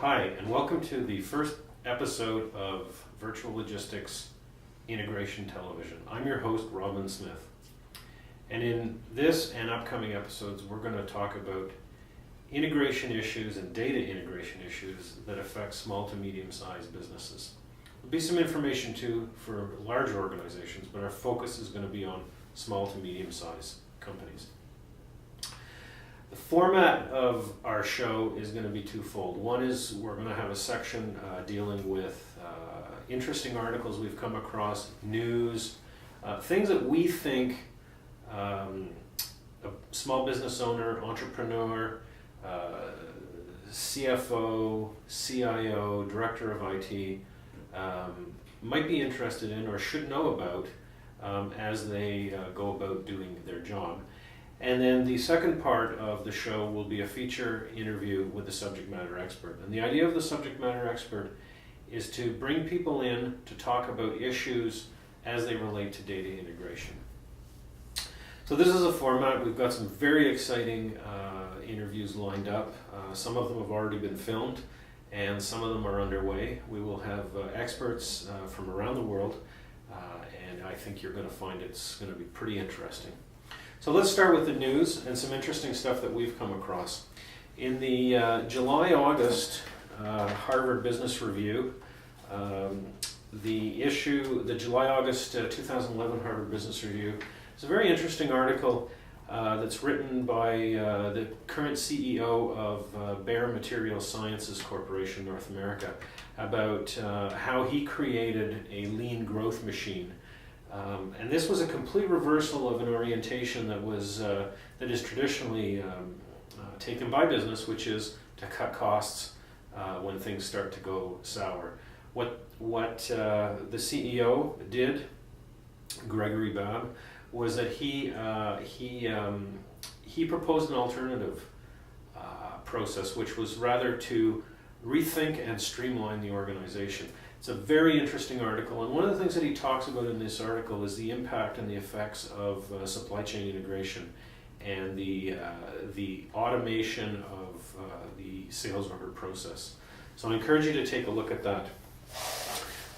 Hi, and welcome to the first episode of Virtual Logistics Integration Television. I'm your host, Robin Smith. And in this and upcoming episodes, we're going to talk about integration issues and data integration issues that affect small to medium-sized businesses. There'll be some information too for larger organizations, but our focus is going to be on small to medium-sized companies. The format of our show is going to be twofold. One is we're going to have a section dealing with interesting articles we've come across, news, things that we think a small business owner, entrepreneur, CFO, CIO, director of IT might be interested in or should know about as they go about doing their job. And then the second part of the show will be a feature interview with the subject matter expert. And the idea of the subject matter expert is to bring people in to talk about issues as they relate to data integration. So this is a format. We've got some very exciting interviews lined up. Some of them have already been filmed and some of them are underway. We will have experts from around the world and I think you're going to find it's going to be pretty interesting. So let's start with the news and some interesting stuff that we've come across. In the July-August Harvard Business Review, the July-August 2011 Harvard Business Review is a very interesting article that's written by the current CEO of Bayer Material Sciences Corporation, North America, about how he created a lean growth machine. And this was a complete reversal of an orientation that is traditionally taken by business, which is to cut costs when things start to go sour. What the CEO did, Gregory Babb, was that he proposed an alternative process, which was rather to rethink and streamline the organization. It's a very interesting article, and one of the things that he talks about in this article is the impact and the effects of supply chain integration and the automation of the sales order process. So I encourage you to take a look at that.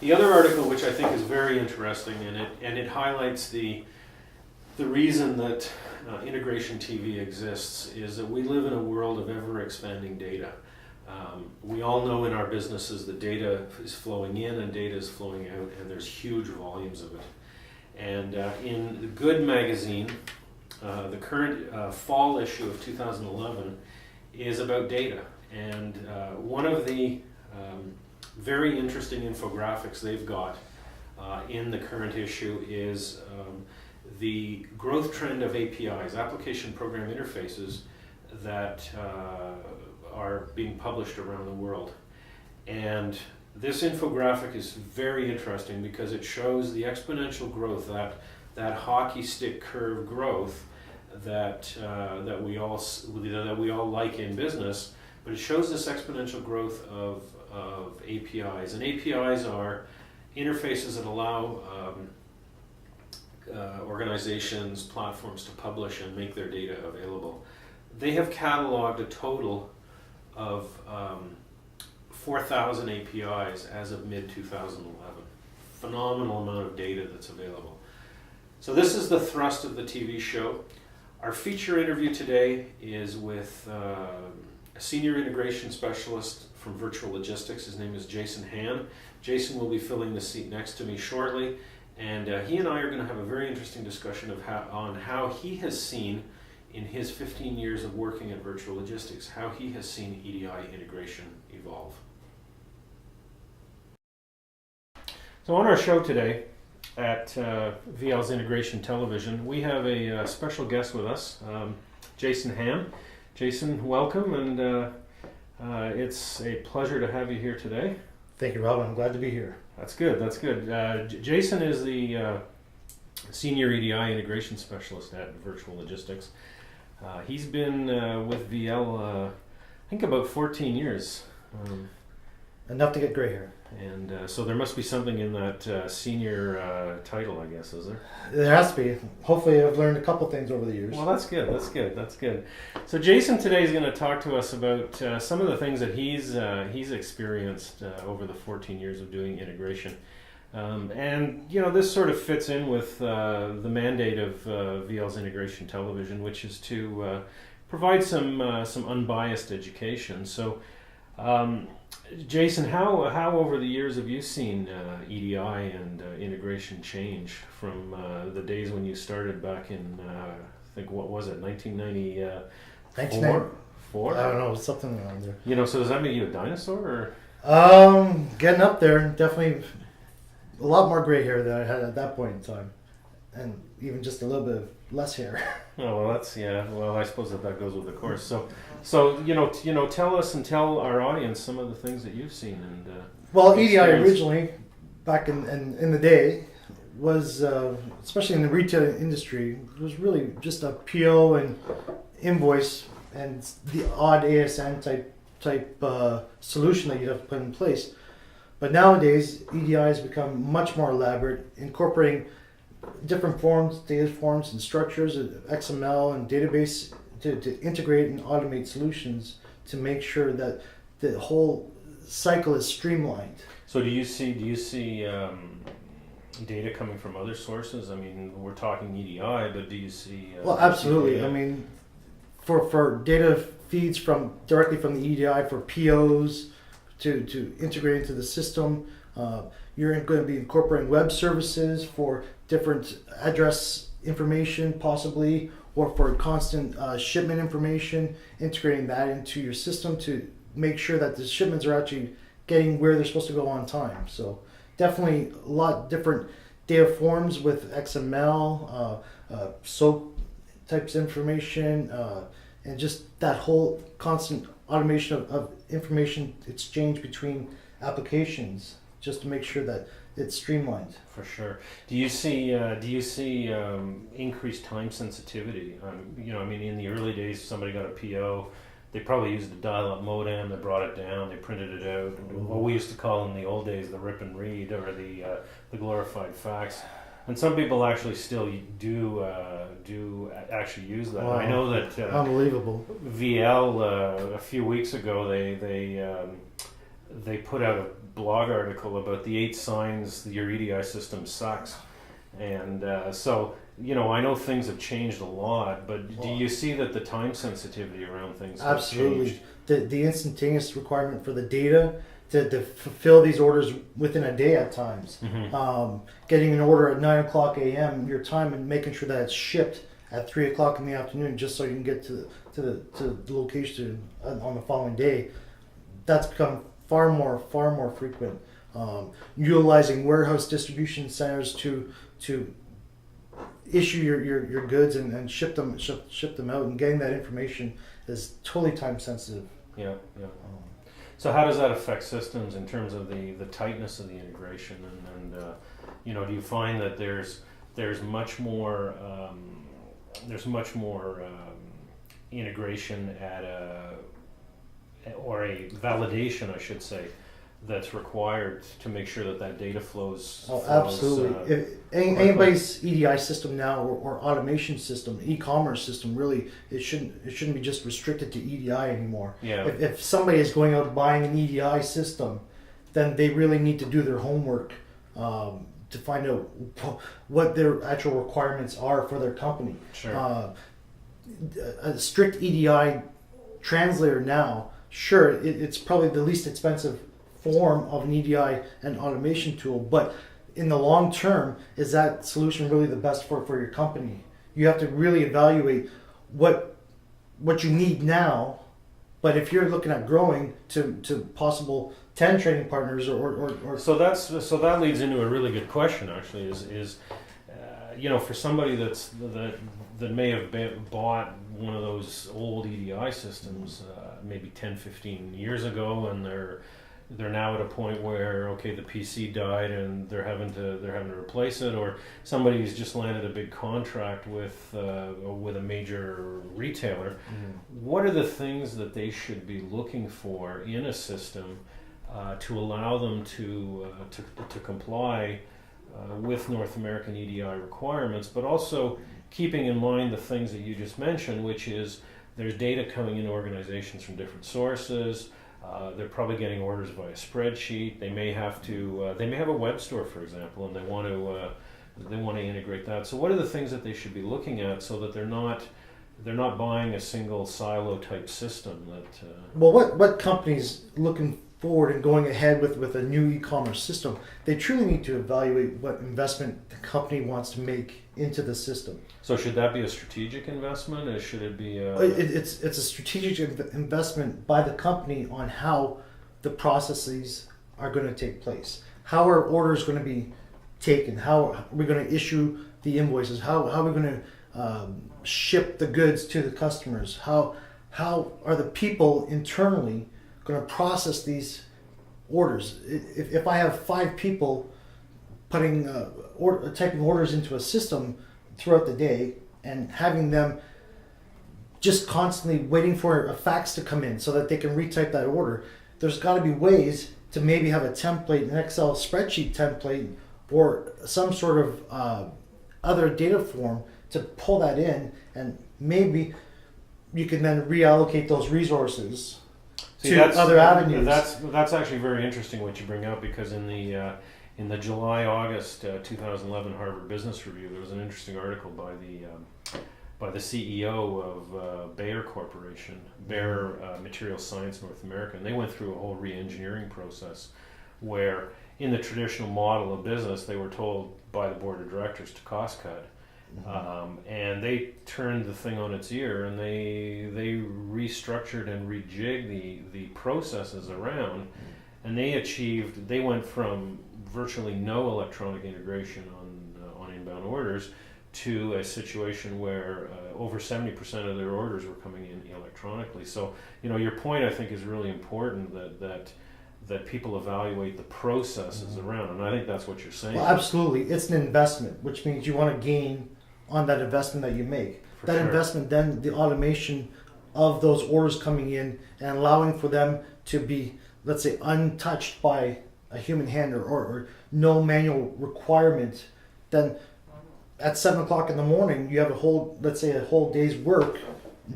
The other article, which I think is very interesting, and it highlights the reason that integration TV exists, is that we live in a world of ever-expanding data. We all know in our businesses that data is flowing in and data is flowing out, and there's huge volumes of it. And in the Good magazine, the current fall issue of 2011 is about data. And one of the very interesting infographics they've got in the current issue is the growth trend of APIs, application program interfaces, that are being published around the world. And this infographic is very interesting because it shows the exponential growth, that hockey stick curve growth that we all like in business, but it shows this exponential growth of APIs. And APIs are interfaces that allow organizations, platforms to publish and make their data available. They have cataloged a total of 4,000 APIs as of mid-2011. Phenomenal amount of data that's available. So this is the thrust of the TV show. Our feature interview today is with a senior integration specialist from Virtual Logistics. His name is Jason Hann. Jason will be filling the seat next to me shortly, and he and I are going to have a very interesting discussion of how he has seen, in his 15 years of working at Virtual Logistics, how he has seen EDI integration evolve. So on our show today at VL's Integration Television, we have a special guest with us, Jason Hann. Jason, welcome, and it's a pleasure to have you here today. Thank you, Rob. I'm glad to be here. That's good, that's good. Jason is the Senior EDI Integration Specialist at Virtual Logistics. He's been with VL, I think about 14 years. Enough to get gray hair. And so there must be something in that senior title, I guess, is there? There has to be. Hopefully, I've learned a couple things over the years. Well, that's good. That's good. That's good. So Jason today is going to talk to us about some of the things that he's experienced over the 14 years of doing integration. And this sort of fits in with the mandate of VL's Integration Television, which is to provide some unbiased education. So, Jason, how over the years have you seen EDI and integration change from the days when you started back in I think, what was it, 1994? 1994? I don't know, something around there. So does that make you a dinosaur, or? Getting up there, definitely. A lot more gray hair than I had at that point in time, and even just a little bit of less hair. Oh well, Well, I suppose that goes with the course. So tell us and tell our audience some of the things that you've seen and. Well, EDI originally, back in the day, was especially in the retail industry, was really just a PO and invoice and the odd ASN type solution that you'd have to put in place. But nowadays, EDI has become much more elaborate, incorporating different forms, data forms and structures, XML and database to integrate and automate solutions to make sure that the whole cycle is streamlined. So do you see data coming from other sources? I mean, we're talking EDI, but do you see? Well, absolutely. I mean, for data feeds directly from the EDI for POs. To integrate into the system. You're going to be incorporating web services for different address information possibly, or for constant shipment information, integrating that into your system to make sure that the shipments are actually getting where they're supposed to go on time. So definitely a lot different data forms with XML, SOAP types of information, and just that whole constant automation of information exchange between applications, just to make sure that it's streamlined. For sure. Do you see increased time sensitivity? I mean, in the early days, somebody got a PO, they probably used a dial-up modem, they brought it down, they printed it out. What we used to call in the old days the rip and read, or the glorified fax. And some people actually still do actually use that. Wow. I know that unbelievable. VL a few weeks ago they put out a blog article about the 8 signs that your EDI system sucks, and so I know things have changed a lot. But do you see that the time sensitivity around things absolutely has changed? The instantaneous requirement for the data to fulfill these orders within a day at times. Mm-hmm. Getting an order at 9 o'clock a.m. your time, and making sure that it's shipped at 3 o'clock in the afternoon, just so you can get to the location on the following day. That's become far more frequent. Utilizing warehouse distribution centers to issue your goods and ship them out, and getting that information is totally time sensitive. Yeah. So how does that affect systems in terms of the tightness of the integration, and do you find that there's much more integration or a validation, I should say, that's required to make sure that data flows? Absolutely. If anybody's EDI system now or automation system, e-commerce system, really, it shouldn't be just restricted to EDI anymore. Yeah. If somebody is going out buying an EDI system, then they really need to do their homework to find out what their actual requirements are for their company. Sure. A strict EDI translator now, sure, it's probably the least expensive form of an EDI and automation tool, but in the long term, is that solution really the best for your company? You have to really evaluate what you need now, but if you're looking at growing to possible 10 trading partners or so that leads into a really good question, actually, is for somebody that may have bought one of those old EDI systems maybe 10, 15 years ago, and they're now at a point where, okay, the PC died and they're having to replace it, or somebody who's just landed a big contract with a major retailer. Mm-hmm. What are the things that they should be looking for in a system to allow them to comply with North American EDI requirements, but also keeping in mind the things that you just mentioned, which is there's data coming into organizations from different sources. They're probably getting orders via spreadsheet. They may have to. They may have a web store, for example, and they want to integrate that. So, what are the things that they should be looking at so that they're not buying a single silo type system? That Well, what companies looking forward and going ahead with a new e-commerce system, they truly need to evaluate what investment the company wants to make into the system. So should that be a strategic investment, or should it be It's a strategic investment by the company on how the processes are going to take place. How are orders going to be taken? How are we going to issue the invoices? How are we going to ship the goods to the customers? How are the people internally going to process these orders? If I have 5 people putting typing orders into a system throughout the day and having them just constantly waiting for a fax to come in so that they can retype that order, there's got to be ways to maybe have a template, an Excel spreadsheet template, or some sort of other data form to pull that in, and maybe you can then reallocate those resources to other avenues. That's actually very interesting what you bring up, because in the July-August 2011 Harvard Business Review, there was an interesting article by the CEO of Bayer Corporation, Bayer Materials Science North America, and they went through a whole re-engineering process where in the traditional model of business they were told by the board of directors to cost cut. And they turned the thing on its ear, and they restructured and rejigged the processes around, and they went from virtually no electronic integration on inbound orders to a situation where over 70% of their orders were coming in electronically. So, your point, I think, is really important, that people evaluate the processes around, and I think that's what you're saying. Well, absolutely. It's an investment, which means you want to gain on that investment that you make. For sure. Investment, then the automation of those orders coming in and allowing for them to be, let's say, untouched by a human hand or no manual requirement, then at 7 o'clock in the morning you have a whole day's work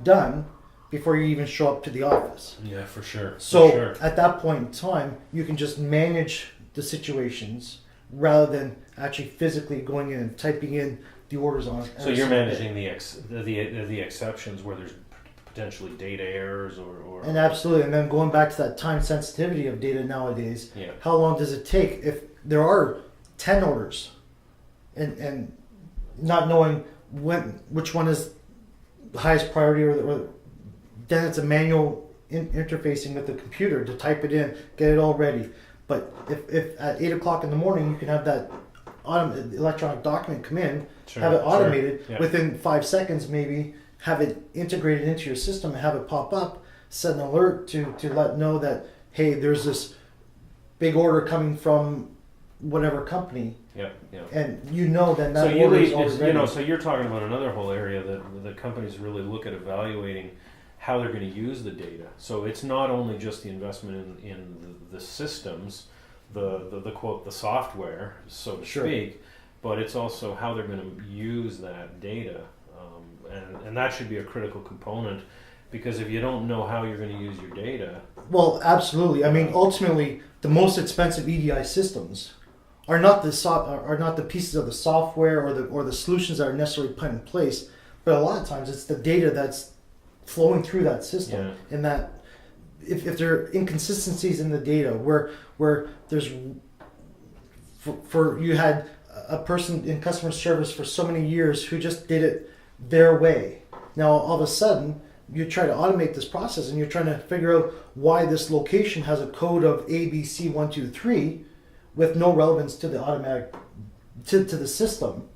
done before you even show up to the office. Yeah, for sure. So at that point in time, you can just manage the situations rather than actually physically going in and typing in the orders on. So you're managing the exceptions where there's potentially data errors or And absolutely, and then going back to that time sensitivity of data nowadays. Yeah. How long does it take if there are 10 orders, and not knowing which one is the highest priority, or then it's a manual interfacing with the computer to type it in, get it all ready. But if at 8 o'clock in the morning you can have that electronic document come in, have it automated within 5 seconds, maybe have it integrated into your system and have it pop up, set an alert to let know that, hey, there's this big order coming from whatever company. And then that order is already ready. So you're talking about another whole area that the companies really look at evaluating how they're going to use the data. So it's not only just the investment in the systems, the quote, the software, so to speak, but it's also how they're going to use that data. And that should be a critical component, because if you don't know how you're going to use your data... Well, absolutely. I mean, ultimately, the most expensive EDI systems are not the pieces of the software or the solutions that are necessarily put in place, but a lot of times it's the data that's flowing through that system. And that if there are inconsistencies in the data where there's for you had a person in customer service for so many years who just did it their way. Now all of a sudden you try to automate this process and you're trying to figure out why this location has a code of ABC123 with no relevance to the automatic to the system.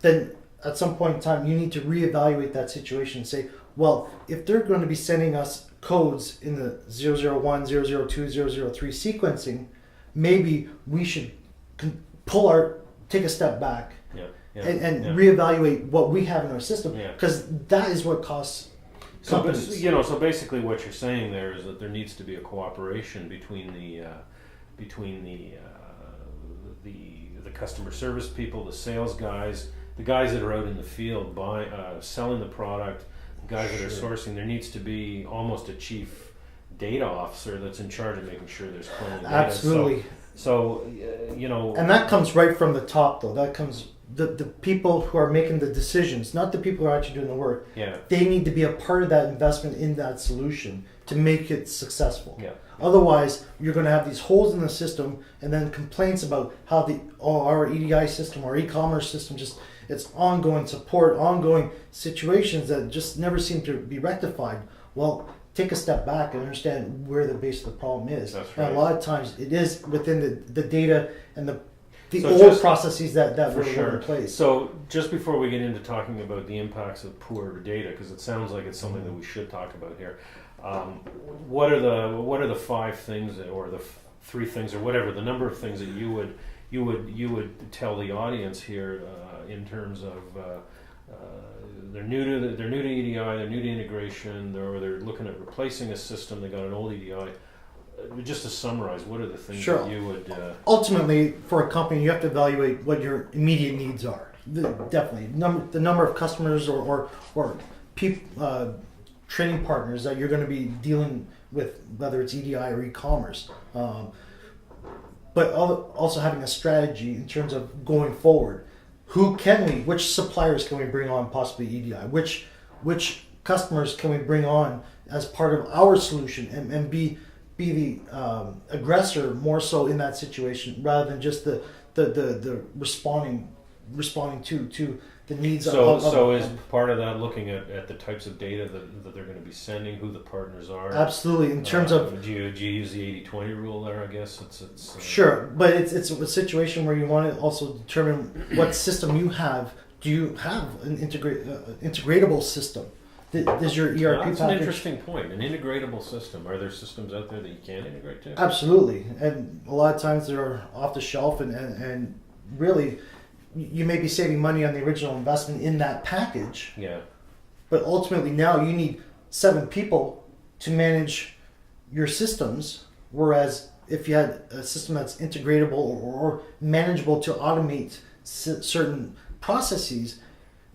Then at some point in time you need to reevaluate that situation and say, well, if they're going to be sending us codes in the 001, 002, 003 sequencing, maybe we should take a step back and reevaluate what we have in our system, because that is what costs companies. So basically, what you're saying there is that there needs to be a cooperation between the customer service people, the sales guys, the guys that are out in the field selling the product, the guys that are sourcing. There needs to be almost a chief data officer that's in charge of making sure there's clean data. Absolutely. So and that comes right from the top, though. That comes the people who are making the decisions, not the people who are actually doing the work. Yeah. They need to be a part of that investment in that solution to make it successful. Yeah. Otherwise, you're going to have these holes in the system, and then complaints about how our EDI system, our e-commerce system, it's ongoing support, ongoing situations that just never seem to be rectified. Well, take a step back and understand where the base of the problem is. That's right. And a lot of times it is within the data and the So old processes that were sure. in place. So just before we get into talking about the impacts of poor data, because it sounds like it's something that we should talk about here, what are the 5 things or the 3 things or whatever the number of things that you would tell the audience here in terms of they're new to EDI, they're new to integration, they're looking at replacing a system, they got an old EDI. Just to summarize, what are the things that you would... Ultimately, for a company, you have to evaluate what your immediate needs are. Definitely. The number of customers or training partners that you're going to be dealing with, whether it's EDI or e-commerce. But also having a strategy in terms of going forward. Which suppliers can we bring on possibly EDI? Which customers can we bring on as part of our solution and be the aggressor more so in that situation rather than just the responding to the needs of is part of that looking at the types of data that they're going to be sending, who the partners are? Absolutely. In terms of do you use the 80-20 rule there? I guess it's sure, but it's a situation where you want to also determine what system you have. Do you have an integratable system? Does your ERP that's package... an interesting point. An integratable system. Are there systems out there that you can integrate to? Absolutely, and a lot of times they're off the shelf, and really, you may be saving money on the original investment in that package. Yeah. But ultimately, now you need 7 people to manage your systems, whereas if you had a system that's integratable or manageable to automate certain processes,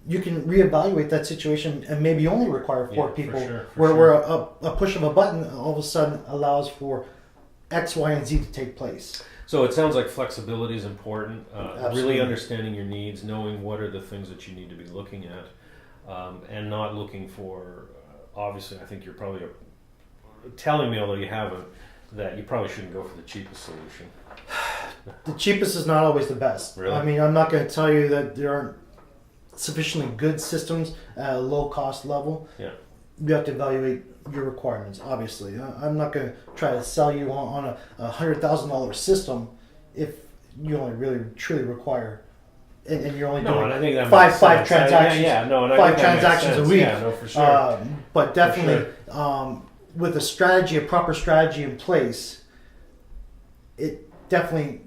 you can reevaluate that situation and maybe only require 4 people, where a push of a button all of a sudden allows for X, Y, and Z to take place. So it sounds like flexibility is important, Absolutely. Really understanding your needs, knowing what are the things that you need to be looking at, and not looking for, obviously I think you're probably telling me, although you haven't, that you probably shouldn't go for the cheapest solution. The cheapest is not always the best. Really? I mean, I'm not going to tell you that there aren't sufficiently good systems at a low cost level. Yeah. You have to evaluate your requirements, obviously. I'm not going to try to sell you on a $100,000 system if you only really truly require, and you're only doing I think that five transactions. And I 5 transactions a week. Yeah, no, for sure. But definitely, with a proper strategy in place, you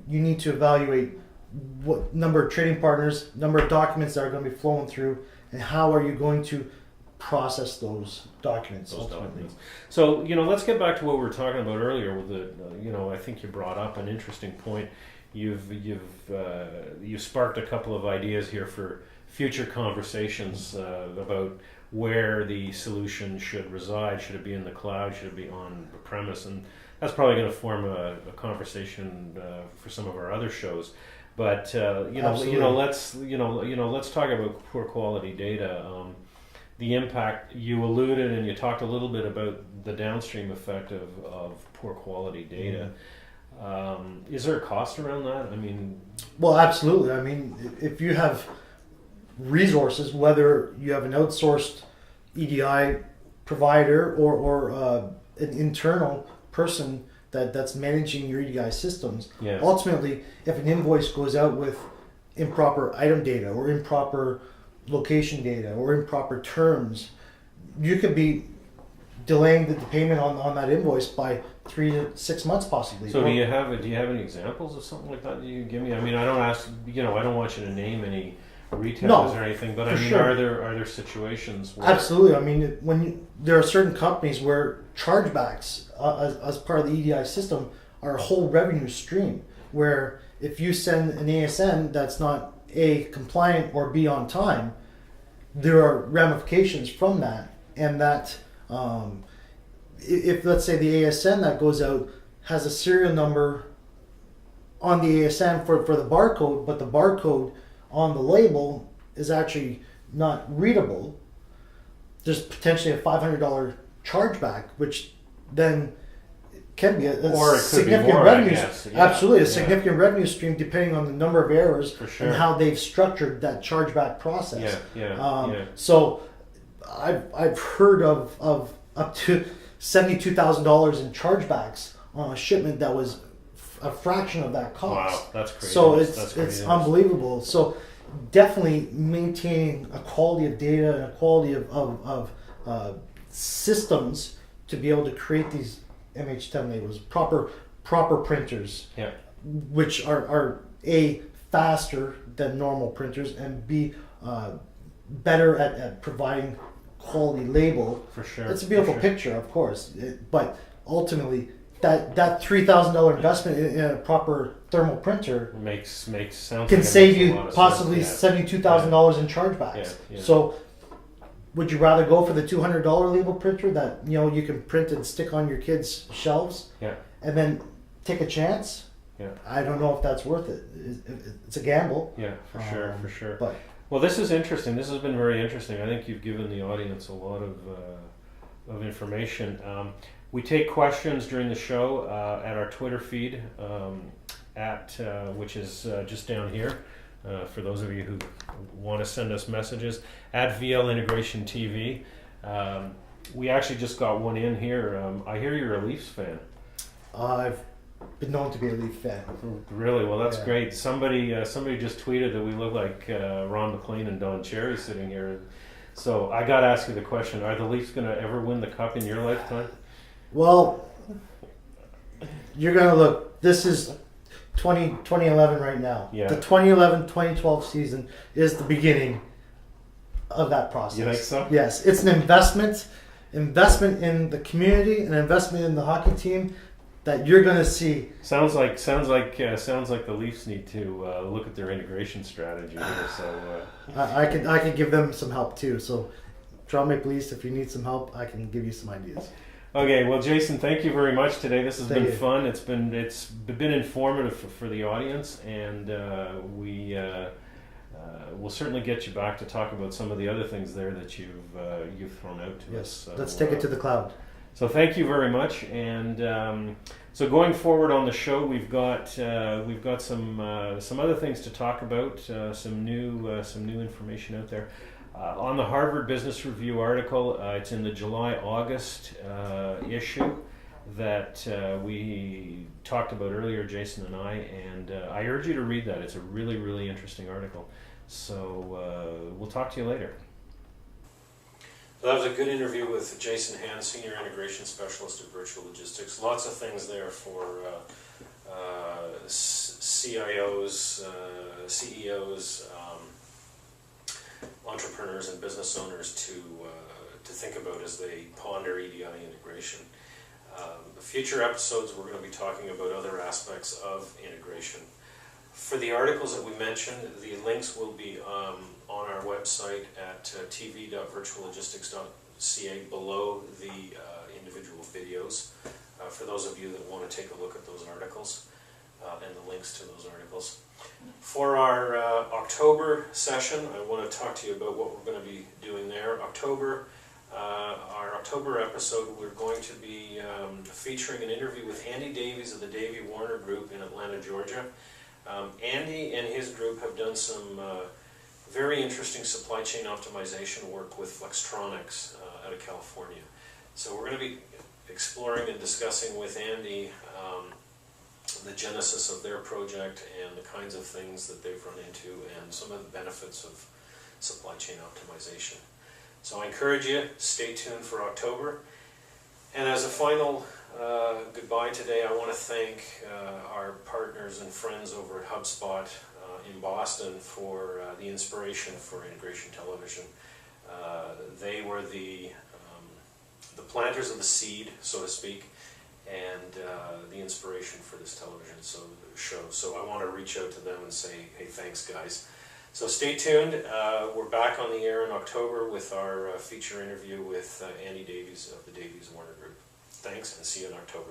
need to evaluate what number of trading partners, number of documents that are going to be flowing through, and how are you going to process those documents ultimately. So, let's get back to what we were talking about earlier with I think you brought up an interesting point. You've sparked a couple of ideas here for future conversations about where the solution should reside. Should it be in the cloud? Should it be on the premise? And that's probably going to form a conversation for some of our other shows. But let's talk about poor quality data. The impact, you alluded and you talked a little bit about the downstream effect of poor quality data. Is there a cost around that? I mean, well, absolutely. I mean, if you have resources, whether you have an outsourced EDI provider or an internal person that's managing your EDI systems, ultimately, if an invoice goes out with improper item data or improper location data or improper terms, you could be delaying the payment on that invoice by 3 to 6 months possibly. So do you have any examples of something like that you can give me? I mean, I don't want you to name any retailers or anything, but I for mean, sure. are there situations where Absolutely. I mean, there are certain companies where chargebacks as part of the EDI system are a whole revenue stream. Where if you send an ASN that's not A, compliant, or B, on time, there are ramifications from that. And that if let's say the ASN that goes out has a serial number on the ASN for the barcode, but the barcode on the label is actually not readable, there's potentially a $500 chargeback, which then can be a or it could significant be more, revenue. I guess. Yeah, Absolutely, a yeah. significant revenue stream depending on the number of errors For sure. and how they've structured that chargeback process. Yeah. So I've heard of up to $72,000 in chargebacks on a shipment that was a fraction of that cost. Wow, that's crazy. So That's it's crazy. unbelievable. So definitely maintaining a quality of data and a quality of systems to be able to create these MH10 labels, proper printers, Yeah. which are A, faster than normal printers, and B, better at providing quality label. For sure. It's a beautiful for sure. picture, of course, but ultimately that $3,000 investment in a proper thermal printer Makes sounds can like it save makes a you lot of possibly sense. $72,000 in chargebacks. Yeah. So, would you rather go for the $200 label printer that you can print and stick on your kids' shelves, Yeah. and then take a chance? Yeah. I don't know if that's worth it. It's a gamble. Yeah, for sure. But Well, this is interesting. This has been very interesting. I think you've given the audience a lot of information. We take questions during the show at our Twitter feed, which is just down here. For those of you who want to send us messages, at VL Integration TV. We actually just got one in here. I hear you're a Leafs fan. I've been known to be a Leaf fan. Really? Well, that's Yeah. great. Somebody just tweeted that we look like Ron McLean and Don Cherry sitting here. So I got to ask you the question: are the Leafs going to ever win the cup in your lifetime? Well, you're going to look. This is 2011 right now. Yeah. The 2011-2012 season is the beginning of that process. You think so? Yes. It's an investment in the community, an investment in the hockey team that you're going to see. Sounds like the Leafs need to look at their integration strategy here. So I can give them some help too. So, Toronto Maple Leafs, if you need some help, I can give you some ideas. okay, well, Jason, thank you very much today. This has Thank been you. fun. It's been informative for the audience, and we'll certainly get you back to talk about some of the other things there that you've thrown out to us. Yes. So, Let's take it to the cloud. So thank you very much, and so going forward on the show, we've got some other things to talk about, some new information out there. On the Harvard Business Review article, it's in the July-August issue that we talked about earlier, Jason and and I urge you to read that. It's a really, really interesting article. So we'll talk to you later. So that was a good interview with Jason Hann, Senior Integration Specialist at Virtual Logistics. Lots of things there for CIOs, CEOs, entrepreneurs and business owners to think about as they ponder EDI integration. Future episodes, we're going to be talking about other aspects of integration. For the articles that we mentioned, the links will be on our website at tv.virtuallogistics.ca below the individual videos. For those of you that want to take a look at those articles and the links to those articles. For our October session, I want to talk to you about what we're going to be doing there. Our October episode, we're going to be featuring an interview with Andy Davies of the Davie Warner Group in Atlanta, Georgia. Andy and his group have done some very interesting supply chain optimization work with Flextronics out of California. So we're going to be exploring and discussing with Andy the genesis of their project and the kinds of things that they've run into and some of the benefits of supply chain optimization. So I encourage you, stay tuned for October. And as a final goodbye today, I want to thank our partners and friends over at HubSpot in Boston for the inspiration for integration television. They were the planters of the seed, so to speak, and the inspiration for this television show. So I want to reach out to them and say, hey, thanks guys. So stay tuned. We're back on the air in October with our feature interview with Andy Davies of the Davies Warner Group. Thanks, and see you in October.